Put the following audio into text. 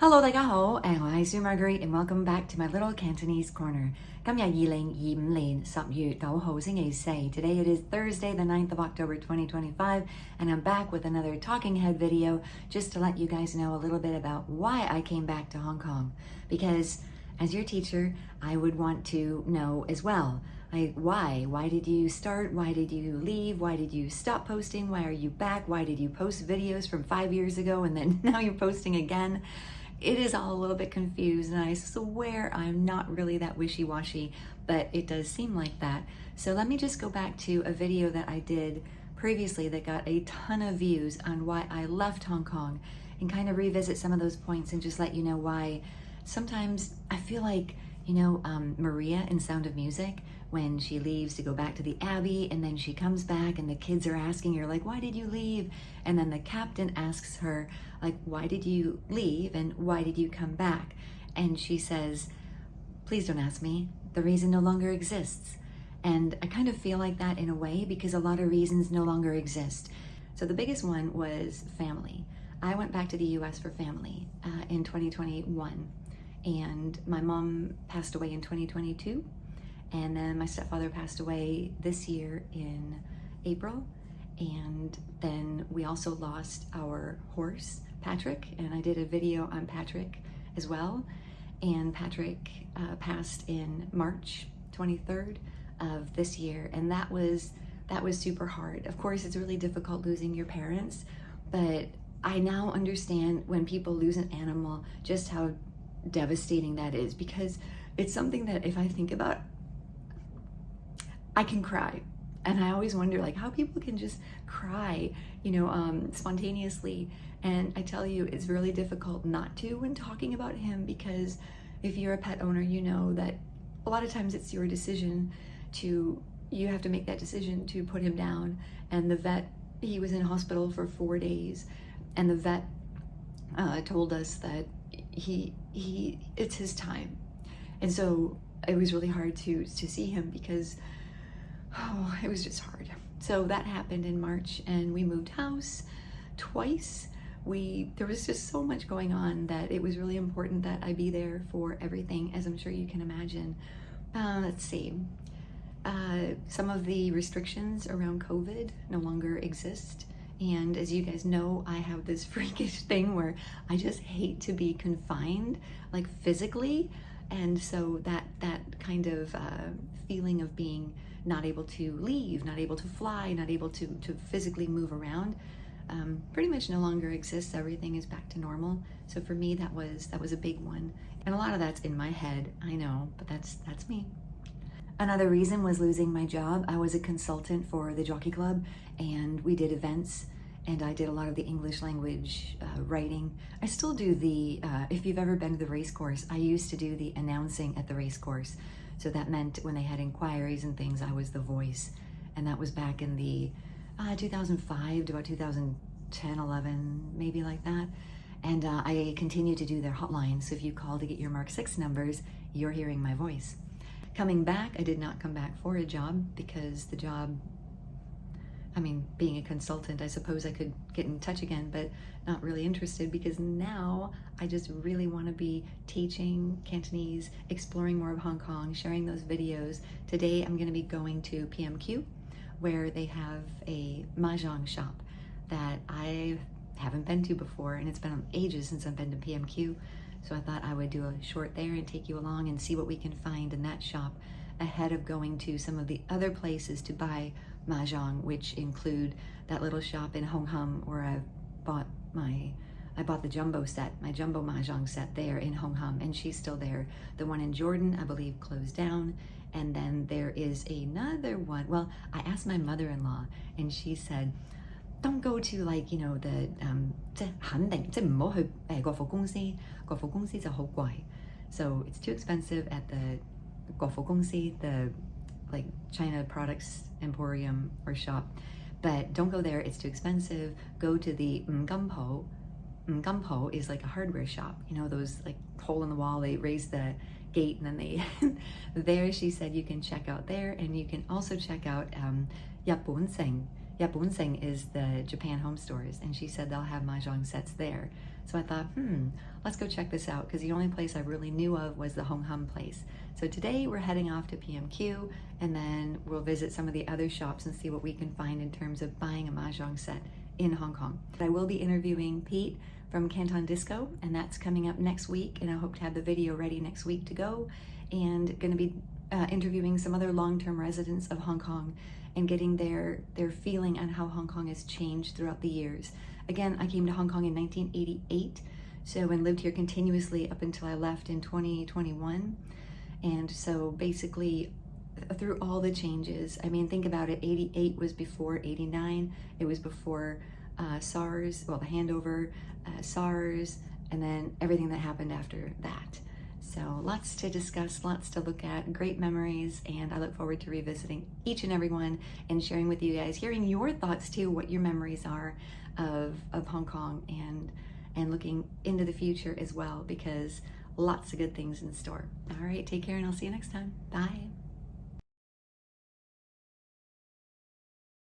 Hello， 大家好，我係Sue Marguerite and welcome back to my little Cantonese corner. 今日2025年10月9號星期四. Today it is Thursday, the 9th of October 2025, and I'm back with another talking head video just to let you guys know a little bit about why I came back to Hong Kong. Because as your teacher, I would want to know as well. Why? Why did you start? Why did you leave? Why did you stop posting? Why are you back? Why did you post videos from 5 years ago and then now you're posting again? It is all a little bit confused, and I swear I'm not really that wishy-washy, but it does seem like that. So let me just go back to a video that I did previously that got a ton of views on why I left Hong Kong, and kind of revisit some of those points and just let you know why sometimes I feel like, Maria in Sound of Music, when she leaves to go back to the Abbey and then she comes back and the kids are asking her, like, why did you leave? And then the captain asks her, like, why did you leave and why did you come back? And she says, please don't ask me. The reason no longer exists. And I kind of feel like that in a way because a lot of reasons no longer exist. So the biggest one was family. I went back to the US for family in 2021. And my mom passed away in 2022. And then my stepfather passed away this year in April. And then we also lost our horse, Patrick. And I did a video on Patrick as well. And Patrick passed in March 23rd of this year. And that was super hard. Of course, it's really difficult losing your parents, but I now understand when people lose an animal, just how devastating that is, because it's something that if I think about, I can cry. And I always wonder, like, how people can just cry, spontaneously. And I tell you, it's really difficult not to when talking about him, because if you're a pet owner, you know that a lot of times it's your decision you have to make that decision to put him down. And the vet, he was in hospital for 4 days, and the vet told us that it's his time. And so it was really hard to see him because it was just hard. So that happened in March, and we moved house twice. There was just so much going on that it was really important that I be there for everything, as I'm sure you can imagine. Let's see. Some of the restrictions around COVID no longer exist. And as you guys know, I have this freakish thing where I just hate to be confined, like physically. And so that kind of feeling of being not able to leave, not able to fly, not able to physically move around, pretty much no longer exists. Everything is back to normal. So for me, that was a big one. And a lot of that's in my head, I know, but that's me. Another reason was losing my job. I was a consultant for the Jockey Club, and we did events, and I did a lot of the English language writing. I still do if you've ever been to the race course, I used to do the announcing at the race course. So that meant when they had inquiries and things, I was the voice. And that was back in the 2005 to about 2010, 11, maybe like that. And I continue to do their hotline. So if you call to get your Mark 6 numbers, you're hearing my voice. Coming back, I did not come back for a job because the job, being a consultant, I suppose I could get in touch again, but not really interested, because now I just really want to be teaching Cantonese, exploring more of Hong Kong, sharing those videos. Today I'm going to be going to PMQ, where they have a Mahjong shop that I haven't been to before, and it's been ages since I've been to PMQ. So I thought I would do a short there and take you along and see what we can find in that shop ahead of going to some of the other places to buy Mahjong, which include that little shop in Hong Kong where I bought the jumbo set, my jumbo Mahjong set there in Hong Kong, and she's still there. The one in Jordan, I believe, closed down. And then there is another one. Well, I asked my mother-in-law, and she said, don't go to國貨公司就好貴. So it's too expensive at the 國貨公司, the China Products Emporium or shop. But don't go there, it's too expensive. Go to the 五金鋪. 五金鋪 is like a hardware shop. Those hole in the wall, they raise the gate and then they there, she said you can check out there, and you can also check out 日本城. Yaponseng is the Japan home stores, and she said they'll have Mahjong sets there. So I thought, let's go check this out, because the only place I really knew of was the Hong Kong place. So today we're heading off to PMQ, and then we'll visit some of the other shops and see what we can find in terms of buying a Mahjong set in Hong Kong. I will be interviewing Pete from Canton Disco, and that's coming up next week, and I hope to have the video ready next week to go, and going to be interviewing some other long-term residents of Hong Kong and getting their feeling on how Hong Kong has changed throughout the years. Again, I came to Hong Kong in 1988, and lived here continuously up until I left in 2021. And so basically, through all the changes, I mean, think about it, 88 was before 89, it was before SARS, well, the handover, SARS, and then everything that happened after that. So lots to discuss, lots to look at, great memories, and I look forward to revisiting each and every one and sharing with you guys, hearing your thoughts too, what your memories are of Hong Kong, and looking into the future as well, because lots of good things in store. All right, take care, and I'll see you next time. Bye.